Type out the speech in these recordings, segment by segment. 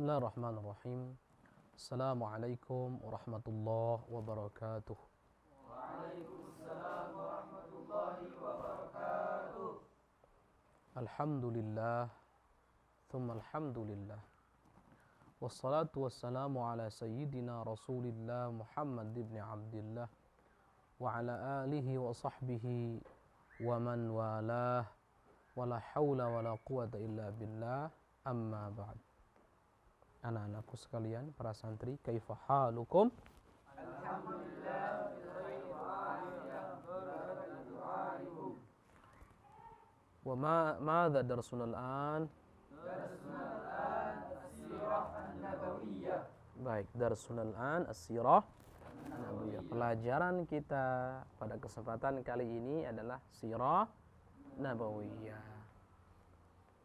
Bismillahirrahmanirrahim. Assalamualaikum warahmatullahi wabarakatuh. Waalaikumsalam warahmatullahi wabarakatuh. Alhamdulillah, thumma alhamdulillah. Wassalatu wassalamu ala sayyidina Rasulillah Muhammad ibn Abdillah wa ala alihi wa sahbihi wa man walah wa la hawla wa la quwata illa billah, amma ba'd. Anak-anakku sekalian, para santri, kaifa halukum? Alhamdulillah bikhair wa afiyah barakatuh du'aikum. Wa madza darsuna al-an? Darsuna al-an as-sirah an-nabawiyah. Baik, darsuna al-an as-sirah an-nabawiyah. Pelajaran kita pada kesempatan kali ini adalah sirah nabawiyah.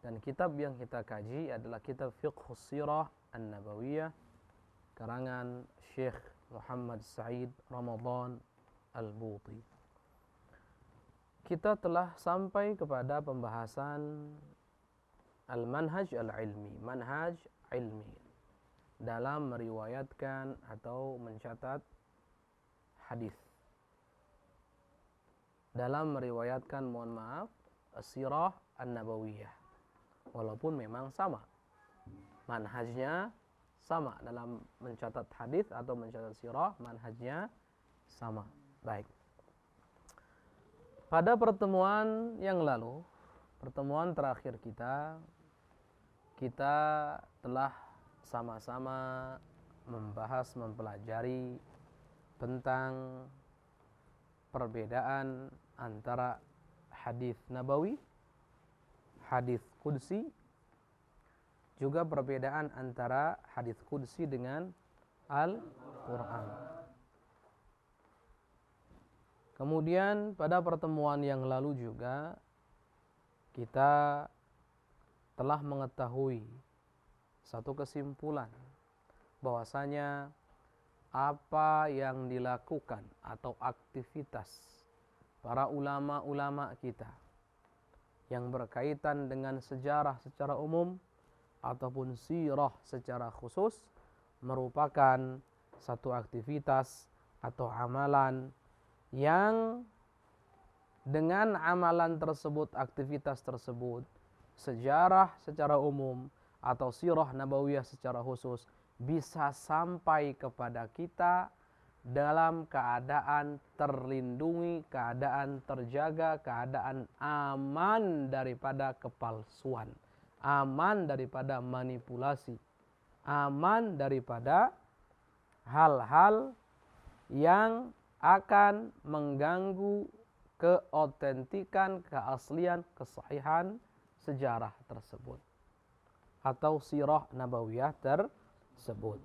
Dan kitab yang kita kaji adalah kitab Fiqhus Sirah An-Nabawiyah karangan Syekh Muhammad Sa'id Ramadan Al-Buti. Kita telah sampai kepada pembahasan al-manhaj al-ilmi, manhaj ilmi dalam meriwayatkan atau mencatat hadis. Dalam meriwayatkan, mohon maaf, as-sirah an-nabawiyah. Walaupun memang sama manhajnya, sama dalam mencatat hadis atau mencatat sirah, manhajnya sama. Baik. Pada pertemuan yang lalu, pertemuan terakhir kita telah sama-sama membahas, mempelajari tentang perbedaan antara hadis nabawi, hadis qudsi, juga perbedaan antara hadis qudsi dengan Al-Quran. Kemudian pada pertemuan yang lalu juga kita telah mengetahui satu kesimpulan bahwasanya apa yang dilakukan atau aktivitas para ulama-ulama kita yang berkaitan dengan sejarah secara umum ataupun sirah secara khusus merupakan satu aktivitas atau amalan yang dengan amalan tersebut, aktivitas tersebut, sejarah secara umum atau sirah nabawiyah secara khusus bisa sampai kepada kita dalam keadaan terlindungi, keadaan terjaga, keadaan aman daripada kepalsuan, aman daripada manipulasi, aman daripada hal-hal yang akan mengganggu keotentikan, keaslian, kesahihan sejarah tersebut atau sirah nabawiyah tersebut.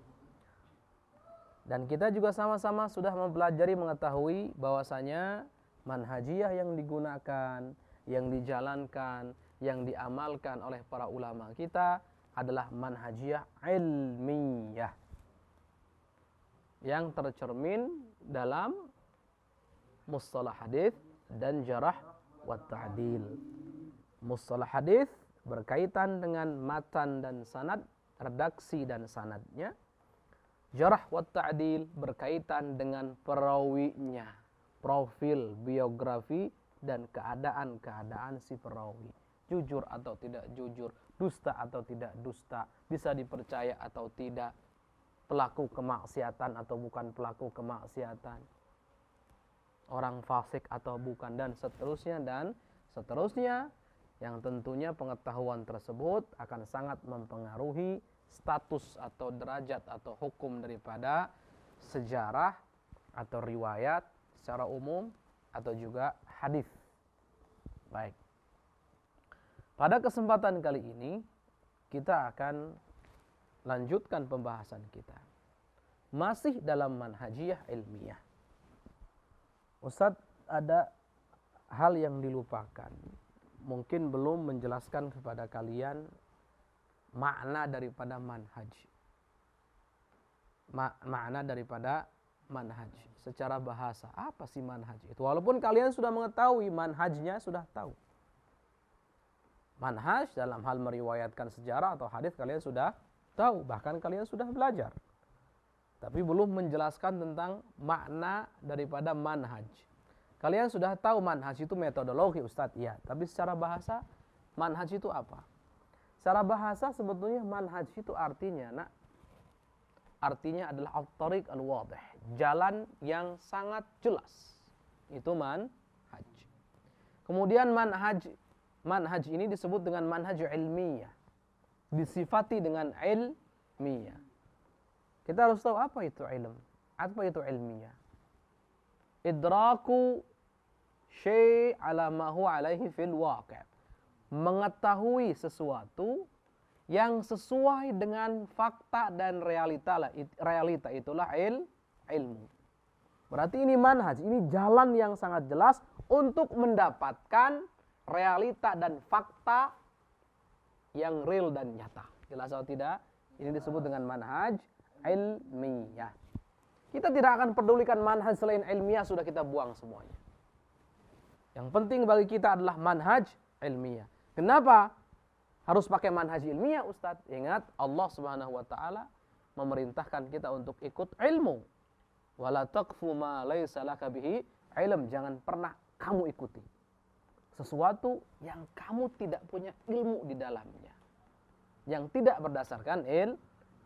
Dan kita juga sama-sama sudah mempelajari, mengetahui bahwasanya manhajiyah yang digunakan, yang dijalankan, yang diamalkan oleh para ulama kita adalah manhajiyah ilmiyah yang tercermin dalam mustalah hadis dan jarh wa ta'dil. Mustalah hadis berkaitan dengan matan dan sanad, redaksi dan sanadnya. Jarh wa ta'dil berkaitan dengan perawinya, profil, biografi dan keadaan-keadaan si perawi. Jujur atau tidak jujur, dusta atau tidak dusta, bisa dipercaya atau tidak, pelaku kemaksiatan atau bukan pelaku kemaksiatan, orang fasik atau bukan, dan seterusnya yang tentunya pengetahuan tersebut akan sangat mempengaruhi status atau derajat atau hukum daripada sejarah atau riwayat secara umum atau juga hadis. Baik. Pada kesempatan kali ini kita akan lanjutkan pembahasan kita. Masih dalam manhajiyah ilmiah. Ustadz, ada hal yang dilupakan. Mungkin belum menjelaskan kepada kalian makna daripada manhaj. Makna daripada manhaj secara bahasa. Apa sih manhaj itu? Walaupun kalian sudah mengetahui manhajnya, sudah tahu. Manhaj dalam hal meriwayatkan sejarah atau hadis kalian sudah Tahu, bahkan kalian sudah belajar. Tapi belum menjelaskan tentang makna daripada manhaj. Kalian sudah tahu manhaj itu metodologi Ustadz, iya. Tapi secara bahasa, manhaj itu apa? Secara bahasa sebetulnya manhaj itu artinya, artinya adalah at-tariq al-wadih, jalan yang sangat jelas. Itu manhaj. Kemudian manhaj ini disebut dengan manhaj ilmiyah. Disifati dengan ilmiyah. Kita harus tahu apa itu ilm, apa itu ilmiyah. Idraku syai' ala ma huwa alaihi fil waqi'. Mengetahui sesuatu yang sesuai dengan fakta dan realita itulah ilmu. Berarti ini manhaj, ini jalan yang sangat jelas untuk mendapatkan realita dan fakta yang real dan nyata. Jelas atau tidak? Ini disebut dengan manhaj ilmiyah. Kita tidak akan pedulikan manhaj selain ilmiah, sudah kita buang semuanya. Yang penting bagi kita adalah manhaj ilmiah. Kenapa harus pakai manhaj ilmiah, Ustadz? Ingat, Allah Subhanahu wa taala memerintahkan kita untuk ikut ilmu. Wala taqfu ma laisa laka bihi ilm. Jangan pernah kamu ikuti sesuatu yang kamu tidak punya ilmu di dalamnya, yang tidak berdasarkan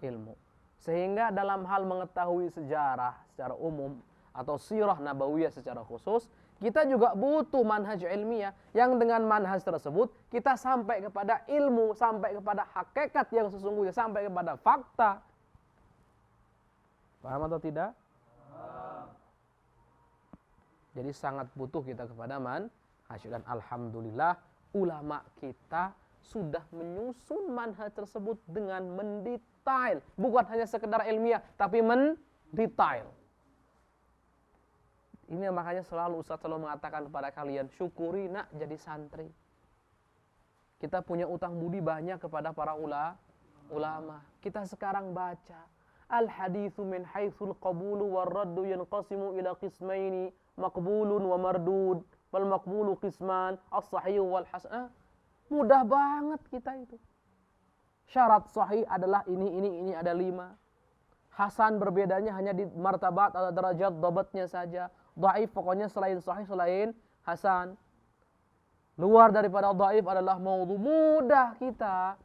ilmu. Sehingga dalam hal mengetahui sejarah secara umum atau sirah nabawiyah secara khusus, kita juga butuh manhaj ilmiah yang dengan manhaj tersebut kita sampai kepada ilmu, sampai kepada hakikat yang sesungguhnya, sampai kepada fakta. Paham atau tidak? Jadi sangat butuh kita kepada manhaj, dan alhamdulillah ulama kita sudah menyusun manhaj tersebut dengan mendetail, bukan hanya sekedar ilmiah tapi mendetail. Ini makanya selalu Ustaz selalu mengatakan kepada kalian, syukuri nak jadi santri. Kita punya utang budi banyak kepada para ulama. Kita sekarang baca al-haditsu min haitsul qabulu war raddu yanqasimu ila qismaini maqbulun wa mardud. Wal maqbulu qisman as-sahih wal hasan. Mudah banget kita itu. Syarat sahih adalah ini ada 5. Hasan berbedanya hanya di martabat atau derajat dhabatnya saja. Dhaif pokoknya selain sahih, selain hasan. Luar daripada dhaif adalah maudhu. Mudah kita.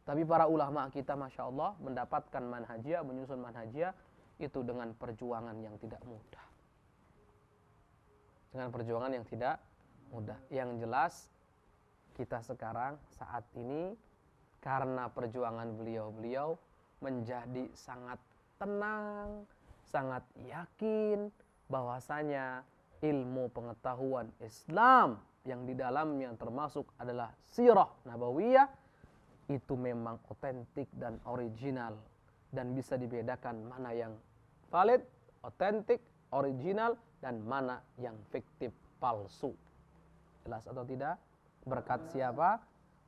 Tapi para ulama kita Masya Allah mendapatkan manhajiyah, menyusun manhajiyah itu dengan perjuangan yang tidak mudah. Dengan perjuangan yang tidak mudah. Yang jelas kita sekarang saat ini karena perjuangan beliau-beliau menjadi sangat tenang, sangat yakin bahwasanya ilmu pengetahuan Islam yang di dalamnya termasuk adalah sirah nabawiyah itu memang otentik dan original, dan bisa dibedakan mana yang valid, otentik, original, dan mana yang fiktif, palsu. Jelas atau tidak? Berkat siapa?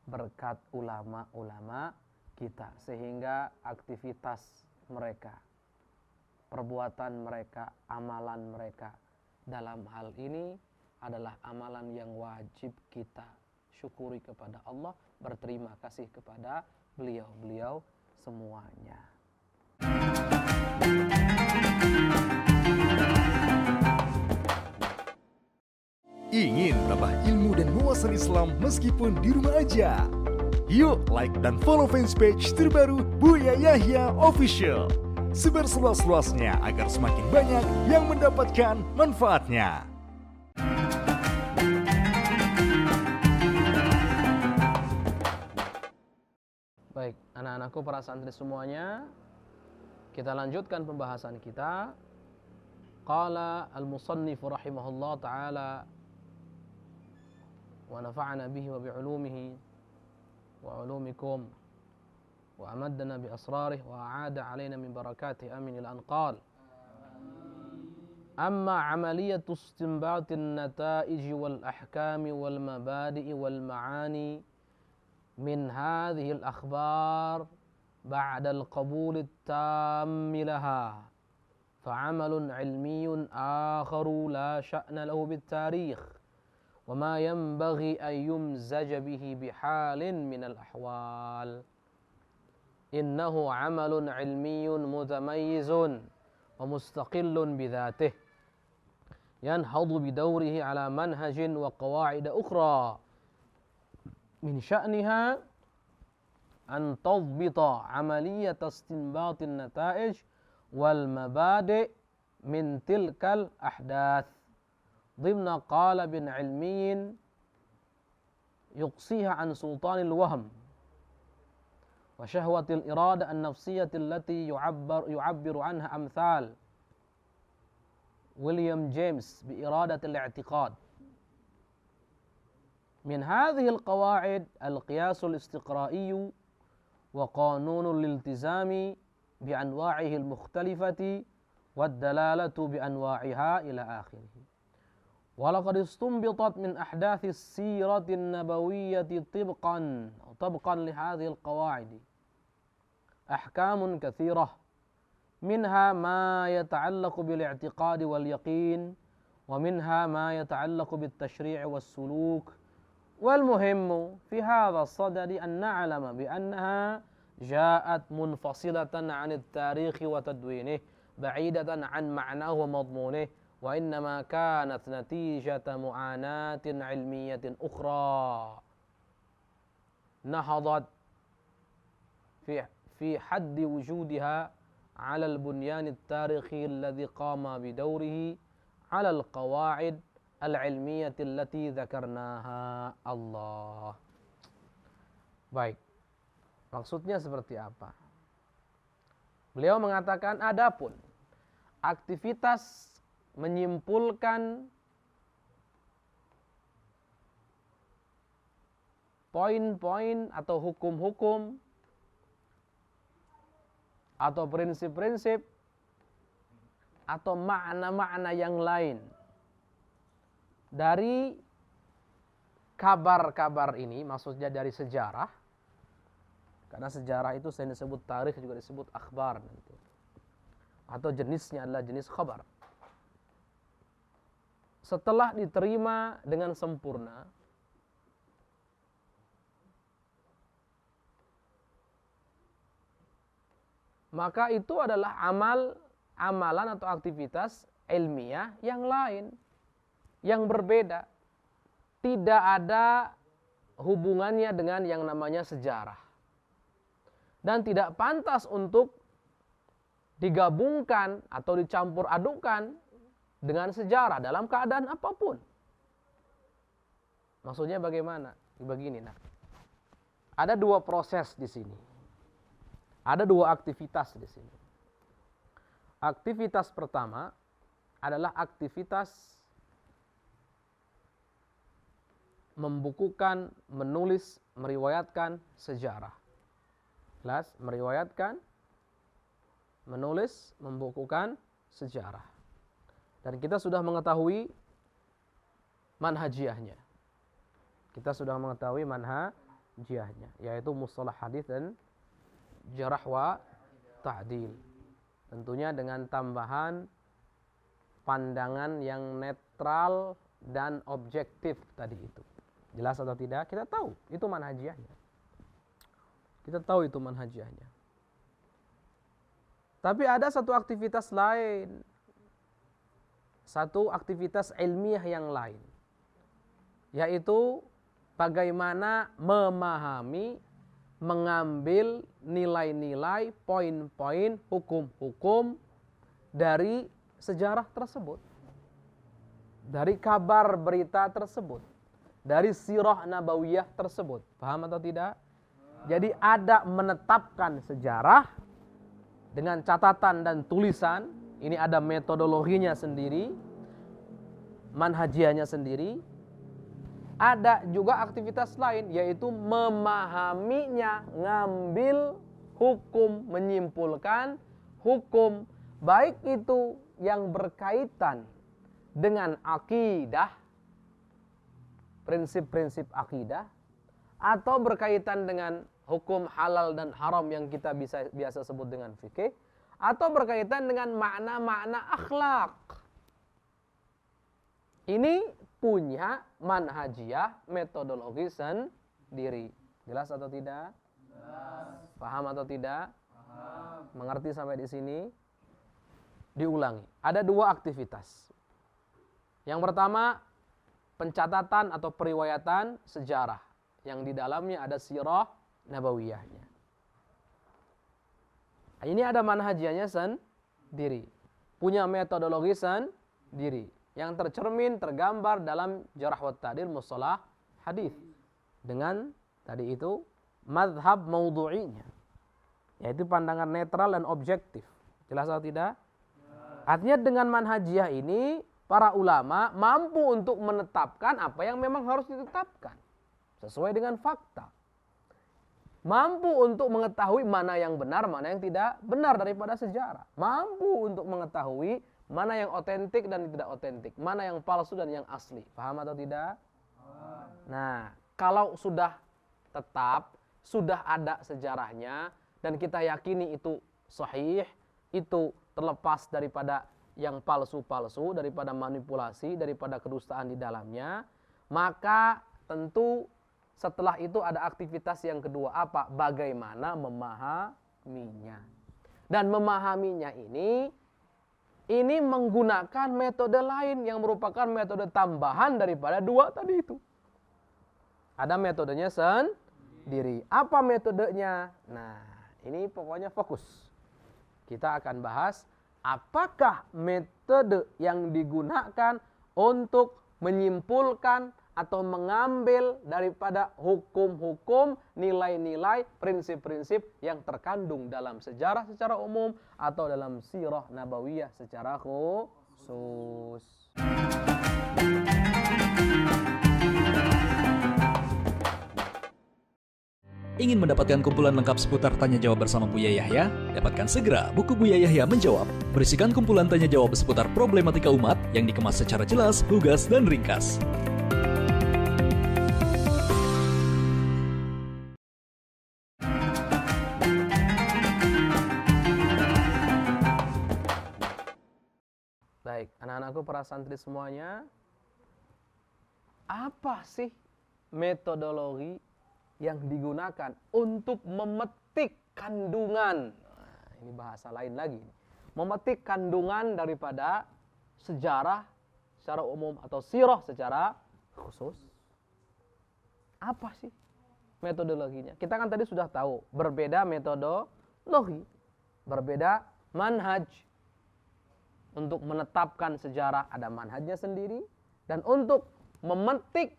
Berkat ulama-ulama kita. Sehingga aktivitas mereka, perbuatan mereka, amalan mereka dalam hal ini adalah amalan yang wajib kita syukuri kepada Allah, berterima kasih kepada beliau-beliau semuanya. Ingin tambah ilmu dan wawasan Islam meskipun di rumah aja? Yuk like dan follow fanpage terbaru Buya Yahya Official. Sebar seluas-luasnya agar semakin banyak yang mendapatkan manfaatnya. Baik, anak-anakku para santri semuanya, kita lanjutkan pembahasan kita. Qala al-musannif rahimahullah ta'ala wa nafa'ana bihi wa bi'ulumihi wa ulumikum wa amaddana bi asrarih wa a'ada alaina min barakatih amin ila anqal. Amma amaliyatu istinbatin nataij wal ahkami wal mabadi'i wal ma'ani min hadhihi al-akhbar ba'da al-qabul at-tam laha fa'amalun 'ilmiyyun akharu la sya'na lahu bit-tarikh وما ينبغي أن يمزج به بحال من الأحوال. innahu amalun ilmiyun mutamayyizun wa mustaqillun bidzatih yanhadu bidawrihi ala manhajin wa qawa'id ukhra min sya'niha an tadbita amaliyat istinbatin nata'ij wal mabadi' min tilkal ahdath ضمن قالب علمي يقصيها عن سلطان الوهم وشهوة الإرادة النفسية التي يعبر عنها أمثال ويليام جيمس بإرادة الاعتقاد. من هذه القواعد القياس الاستقرائي وقانون الالتزام بأنواعه المختلفة والدلالة بأنواعها إلى آخره. ولقد استنبطت من أحداث السيرة النبوية طبقا لهذه القواعد أحكام كثيرة منها ما يتعلق بالاعتقاد واليقين ومنها ما يتعلق بالتشريع والسلوك والمهم في هذا الصدد أن نعلم بأنها جاءت منفصلة عن التاريخ وتدوينه بعيدة عن معناه ومضمونه وإنما كانت نتيجة معاناة علمية أخرى نهضت في حد وجودها على البنيان التاريخي الذي قام بدوره على القواعد العلمية التي ذكرناها. Allah. Baik. Maksudnya seperti apa? Beliau mengatakan adapun aktivitas menyimpulkan poin-poin atau hukum-hukum atau prinsip-prinsip atau makna-makna yang lain dari kabar-kabar ini, maksudnya dari sejarah, karena sejarah itu selain disebut tarikh juga disebut akhbar nanti, atau jenisnya adalah jenis khabar. Setelah diterima dengan sempurna, maka itu adalah amalan atau aktivitas ilmiah yang lain, yang berbeda. Tidak ada hubungannya dengan yang namanya sejarah. Dan tidak pantas untuk digabungkan atau dicampur adukkan dengan sejarah dalam keadaan apapun. Maksudnya bagaimana? Begini, nah. Ada dua proses di sini. Ada dua aktivitas di sini. Aktivitas pertama adalah aktivitas membukukan, menulis, meriwayatkan sejarah. Jelas? Meriwayatkan, menulis, membukukan sejarah. Dan kita sudah mengetahui manhajiyahnya. Kita sudah mengetahui manhajiyahnya, yaitu mustalah hadis dan jarh wa ta'dil. Tentunya dengan tambahan pandangan yang netral dan objektif tadi itu. Jelas atau tidak? Kita tahu itu manhajiyahnya. Kita tahu itu manhajiyahnya. Tapi ada satu aktivitas lain. Satu aktivitas ilmiah yang lain. Yaitu bagaimana memahami, mengambil nilai-nilai, poin-poin, hukum-hukum dari sejarah tersebut. Dari kabar berita tersebut. Dari sirah nabawiyah tersebut. Paham atau tidak? Jadi ada menetapkan sejarah dengan catatan dan tulisan. Ini ada metodologinya sendiri, manhajiyahnya sendiri. Ada juga aktivitas lain, yaitu memahaminya, ngambil hukum, menyimpulkan hukum, baik itu yang berkaitan dengan akidah, prinsip-prinsip akidah, atau berkaitan dengan hukum halal dan haram yang kita biasa sebut dengan fikih, atau berkaitan dengan makna-makna akhlak. Ini punya manhajiyah, metodologi sendiri. Jelas atau tidak? Jelas. Paham atau tidak? Mengerti sampai di sini? Diulangi. Ada dua aktivitas. Yang pertama, pencatatan atau periwayatan sejarah yang di dalamnya ada sirah nabawiyahnya. Ini ada manhajiannya sendiri, punya metodologi sendiri yang tercermin tergambar dalam Jarh wa Ta'dil Mustalah Hadis dengan tadi itu mazhab maudhu'inya, yaitu pandangan netral dan objektif. Jelas atau tidak? Artinya dengan manhajiyah ini para ulama mampu untuk menetapkan apa yang memang harus ditetapkan sesuai dengan fakta. Mampu untuk mengetahui mana yang benar, mana yang tidak benar daripada sejarah. Mampu untuk mengetahui mana yang otentik dan tidak otentik, mana yang palsu dan yang asli. Paham atau tidak? Nah, kalau sudah tetap, sudah ada sejarahnya, dan kita yakini itu sahih, itu terlepas daripada yang palsu-palsu, daripada manipulasi, daripada kedustaan di dalamnya, maka tentu setelah itu ada aktivitas yang kedua, apa? Bagaimana memahaminya. Dan memahaminya ini menggunakan metode lain yang merupakan metode tambahan daripada dua tadi itu. Ada metodenya sendiri. Apa metodenya? Nah, ini pokoknya fokus. Kita akan bahas apakah metode yang digunakan untuk menyimpulkan atau mengambil daripada hukum-hukum, nilai-nilai, prinsip-prinsip yang terkandung dalam sejarah secara umum atau dalam sirah nabawiyah secara khusus. Ingin mendapatkan kumpulan lengkap seputar Tanya Jawab bersama Buya Yahya? Dapatkan segera buku Buya Yahya Menjawab, berisikan kumpulan tanya jawab seputar problematika umat yang dikemas secara jelas, lugas, dan ringkas. Baik, anak-anakku para santri semuanya, apa sih metodologi yang digunakan untuk memetik kandungan? Nah, ini bahasa lain lagi. Memetik kandungan daripada sejarah secara umum atau sirah secara khusus. Apa sih metodologinya? Kita kan tadi sudah tahu, berbeda metodologi, berbeda manhaj. Untuk menetapkan sejarah ada manhajnya sendiri, dan untuk memetik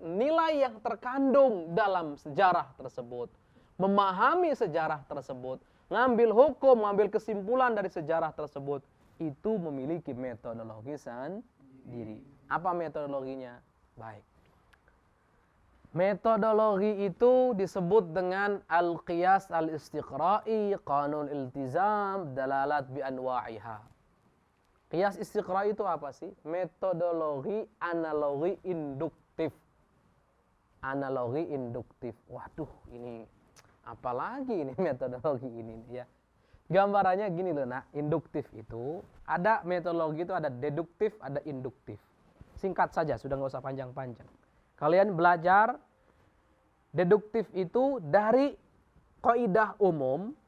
nilai yang terkandung dalam sejarah tersebut, memahami sejarah tersebut, ngambil hukum, ngambil kesimpulan dari sejarah tersebut, itu memiliki metodologi sendiri. Apa metodologinya? Baik. Metodologi itu disebut dengan al-qiyas al-istiqra'i, qanun iltizam, dalalat bi anwa'iha. Qiyas istiqra'i itu apa sih? Metodologi analogi induktif. Analogi induktif. Waduh, ini apalagi ini metodologi ini ya. Gambarannya gini loh, nah, induktif itu ada metodologi itu ada deduktif, ada induktif. Singkat saja, sudah nggak usah panjang-panjang. Kalian belajar deduktif itu dari kaidah umum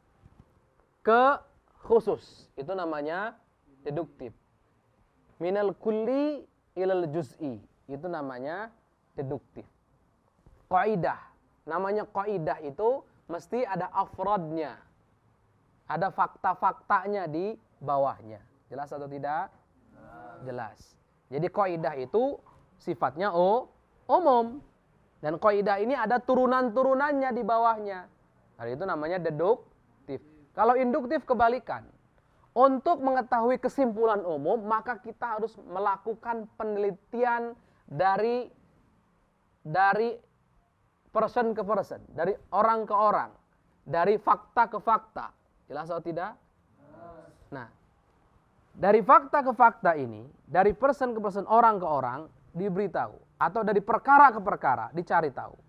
ke khusus. Itu namanya deduktif. Minal kulli ilal juz'i, itu namanya deduktif. Kaidah, namanya kaidah itu mesti ada afrodnya, ada fakta-faktanya di bawahnya. Jelas atau tidak? Jelas. Jadi kaidah itu sifatnya umum, dan kaidah ini ada turunan-turunannya di bawahnya. Nah, itu namanya deduktif. Kalau induktif kebalikan. Untuk mengetahui kesimpulan umum, maka kita harus melakukan penelitian dari person ke person, dari orang ke orang, dari fakta ke fakta. Jelas atau tidak? Nah, dari fakta ke fakta ini, dari person ke person, orang ke orang, diberitahu. Atau dari perkara ke perkara, dicari tahu.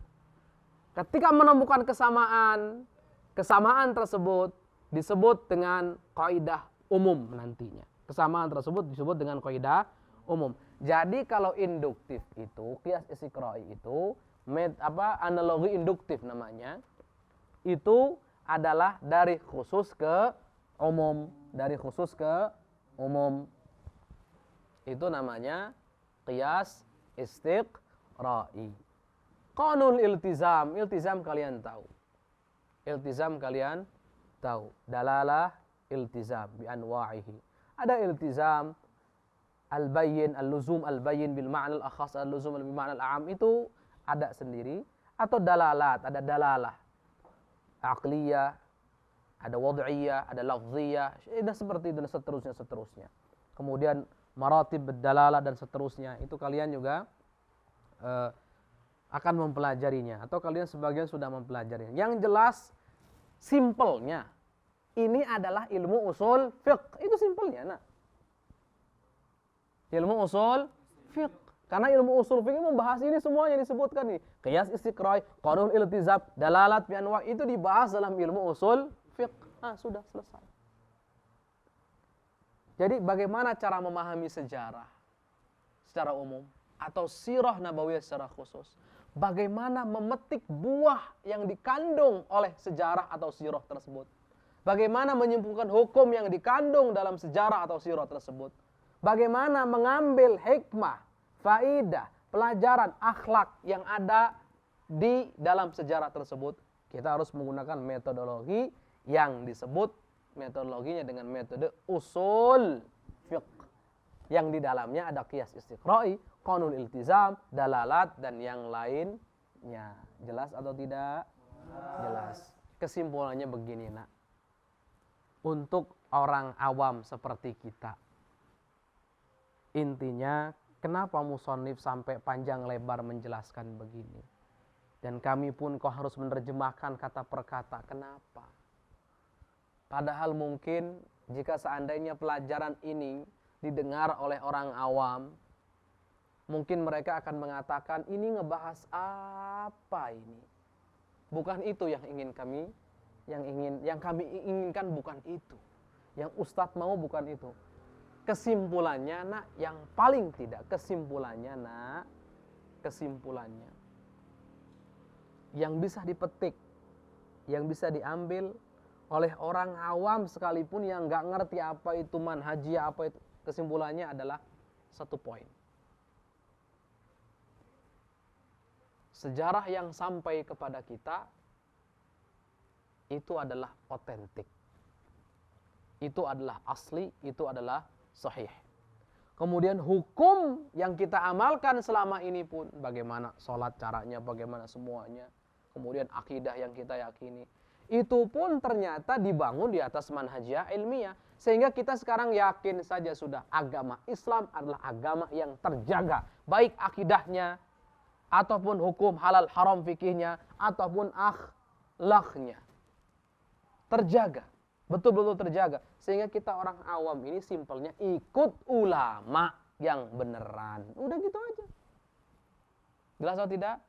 Ketika menemukan kesamaan tersebut disebut dengan kaidah umum nantinya. Kesamaan tersebut disebut dengan kaidah umum. Jadi kalau induktif itu, qiyas istiqra'i itu, analogi induktif namanya, itu adalah dari khusus ke umum. Dari khusus ke umum. Itu namanya qiyas istiqra'i. Qanul iltizam. Iltizam kalian tahu. Iltizam kalian tahu. Dalalah iltizam bi anwa'ihi. Ada iltizam al-bayyin, al-luzum al-bayyin bil ma'na al-akhas, al-luzum bil ma'na al-'am, itu ada sendiri. Atau dalalat, ada dalalah aqliyah, ada wad'iyah, ada lafziyah, dan seperti itu dan seterusnya. Kemudian maratib dalalah dan seterusnya. Itu kalian juga akan mempelajarinya, atau kalian sebagian sudah mempelajarinya. Yang jelas simpelnya ini adalah ilmu usul fiqh. Itu simpelnya, ilmu usul fiqh. Karena ilmu usul fiqh membahas ini semuanya disebutkan nih. Qiyas istiqra'i, qanun iltizam, dalalat bi anwa', itu dibahas dalam ilmu usul fiqh. Sudah selesai. Jadi bagaimana cara memahami sejarah secara umum atau sirah nabawiyah secara khusus? Bagaimana memetik buah yang dikandung oleh sejarah atau sirah tersebut? Bagaimana menyimpulkan hukum yang dikandung dalam sejarah atau sirah tersebut? Bagaimana mengambil hikmah, faidah, pelajaran, akhlak yang ada di dalam sejarah tersebut? Kita harus menggunakan metodologi yang disebut metodologinya dengan metode usul fiqh, yang di dalamnya ada qiyas istiqra'i, qanun iltizam, dalalat, dan yang lainnya. Jelas atau tidak? Jelas. Kesimpulannya begini, untuk orang awam seperti kita, intinya kenapa musonif sampai panjang lebar menjelaskan begini, dan kami pun kok harus menerjemahkan kata per kata. Kenapa? Padahal mungkin jika seandainya pelajaran ini didengar oleh orang awam, mungkin mereka akan mengatakan, ini ngebahas apa ini? Bukan itu yang kami inginkan, bukan itu. Yang Ustadz mau bukan itu. Kesimpulannya, yang paling tidak kesimpulannya, kesimpulannya yang bisa dipetik, yang bisa diambil oleh orang awam sekalipun yang nggak ngerti apa itu manhajiyah, apa itu, kesimpulannya adalah satu poin. Sejarah yang sampai kepada kita itu adalah otentik, itu adalah asli, itu adalah sahih. Kemudian hukum yang kita amalkan selama ini pun, bagaimana sholat caranya, bagaimana semuanya, kemudian akidah yang kita yakini, itu pun ternyata dibangun di atas manhajiyah ilmiah. Sehingga kita sekarang yakin saja sudah, agama Islam adalah agama yang terjaga, baik akidahnya, ataupun hukum halal haram fikihnya, ataupun akhlaknya. Terjaga, betul-betul terjaga. Sehingga kita orang awam ini simpelnya ikut ulama yang beneran. Udah gitu aja. Jelas atau tidak?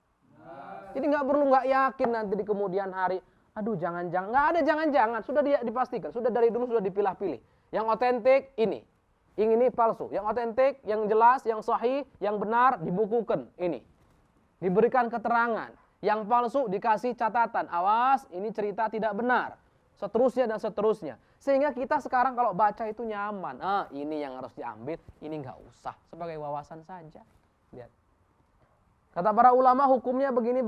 Jadi nggak perlu nggak yakin nanti di kemudian hari, aduh jangan-jangan, nggak ada jangan-jangan, sudah dipastikan, sudah dari dulu sudah dipilah-pilih. Yang otentik ini, yang ini palsu. Yang otentik, yang jelas, yang sahih, yang benar dibukukan ini. Diberikan keterangan. Yang palsu dikasih catatan, awas ini cerita tidak benar. Seterusnya dan seterusnya. Sehingga kita sekarang kalau baca itu nyaman. Ini yang harus diambil, ini nggak usah, sebagai wawasan saja. Lihat. Kata para ulama hukumnya begini.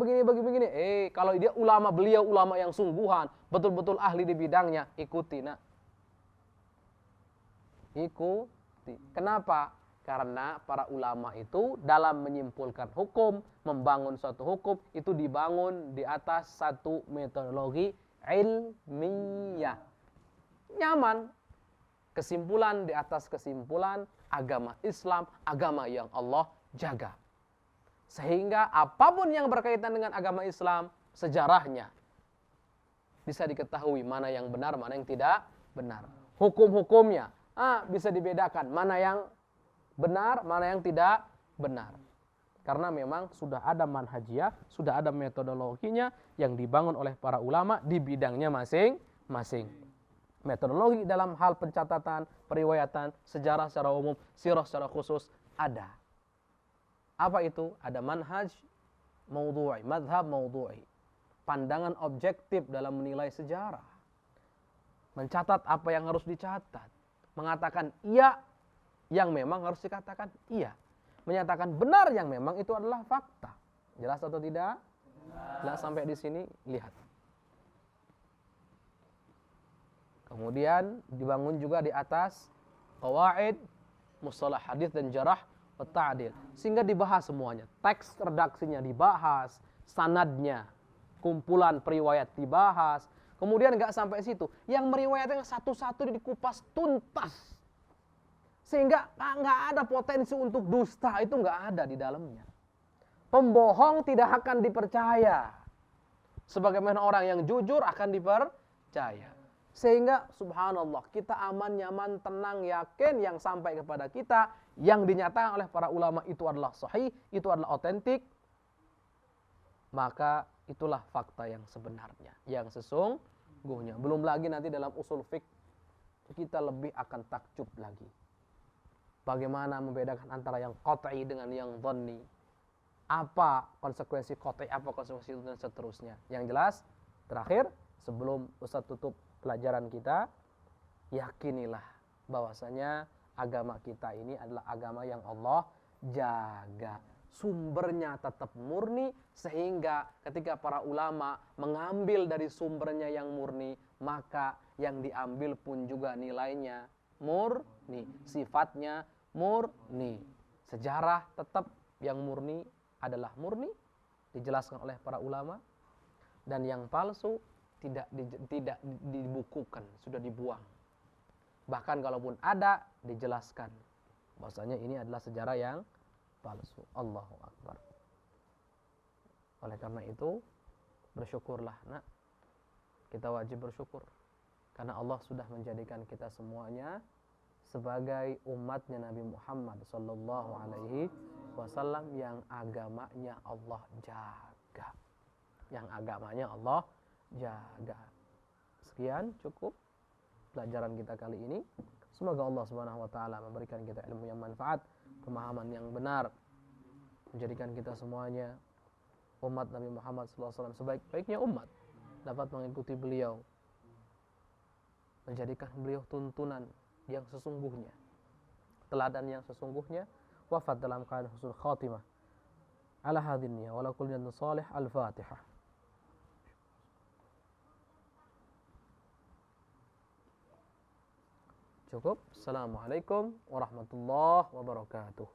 Kalau dia beliau ulama yang sungguhan, betul-betul ahli di bidangnya, ikuti. Ikuti. Kenapa? Karena para ulama itu dalam menyimpulkan hukum, membangun suatu hukum, itu dibangun di atas satu metodologi ilmiah. Nyaman. Kesimpulan di atas kesimpulan, agama Islam, agama yang Allah jaga. Sehingga apapun yang berkaitan dengan agama Islam, sejarahnya bisa diketahui mana yang benar, mana yang tidak benar. Hukum-hukumnya bisa dibedakan mana yang benar, mana yang tidak benar. Karena memang sudah ada manhajiyah, sudah ada metodologinya yang dibangun oleh para ulama di bidangnya masing-masing. Metodologi dalam hal pencatatan, periwayatan, sejarah secara umum, sirah secara khusus ada. Apa itu? Ada manhaj maudhu'i, madhab maudhu'i. pandangan objektif dalam menilai sejarah. Mencatat apa yang harus dicatat. Mengatakan iya yang memang harus dikatakan iya. Menyatakan benar yang memang itu adalah fakta. Jelas atau tidak? Nah, sampai di sini lihat. Kemudian dibangun juga di atas qawaid, mustalah hadis dan jarah wa ta'dil. Sehingga dibahas semuanya. Teks redaksinya dibahas, sanadnya, kumpulan periwayat dibahas. Kemudian nggak sampai situ. Yang meriwayatkan satu-satu dikupas tuntas. Sehingga nggak ada potensi untuk dusta, itu nggak ada di dalamnya. Pembohong tidak akan dipercaya. Sebagaimana orang yang jujur akan dipercaya. Sehingga subhanallah kita aman, nyaman, tenang, yakin yang sampai kepada kita, yang dinyatakan oleh para ulama itu adalah sahih, itu adalah otentik. Maka itulah fakta yang sebenarnya, yang sesungguhnya. Belum lagi nanti dalam usul fiqh kita lebih akan takjub lagi. Bagaimana membedakan antara yang qat'i dengan yang dhanni. Apa konsekuensi qat'i, apa konsekuensi dan seterusnya. Yang jelas, terakhir sebelum Ustaz tutup pelajaran kita, yakinilah bahwasanya agama kita ini adalah agama yang Allah jaga. Sumbernya tetap murni, sehingga ketika para ulama mengambil dari sumbernya yang murni, maka yang diambil pun juga nilainya murni, sifatnya murni. Sejarah tetap yang murni adalah murni, dijelaskan oleh para ulama, dan yang palsu tidak dibukukan, sudah dibuang. Bahkan kalaupun ada, dijelaskan bahwasanya ini adalah sejarah yang palsu. Allahu Akbar. Oleh karena itu, bersyukurlah nak. Kita wajib bersyukur karena Allah sudah menjadikan kita semuanya sebagai umatnya Nabi Muhammad sallallahu alaihi wasallam yang agamanya Allah jaga. Yang agamanya Allah jaga. Sekian cukup pelajaran kita kali ini. Semoga Allah Subhanahu wa taala memberikan kita ilmu yang manfaat, pemahaman yang benar, menjadikan kita semuanya umat Nabi Muhammad sallallahu alaihi wasallam sebaik-baiknya umat, dapat mengikuti beliau, menjadikan beliau tuntunan yang sesungguhnya, teladan yang sesungguhnya, wafat dalam keadaan husnul khatimah. Ala hadhihi wa la kulli salih. Al-Fatihah. Cukup. Assalamualaikum warahmatullahi wabarakatuh.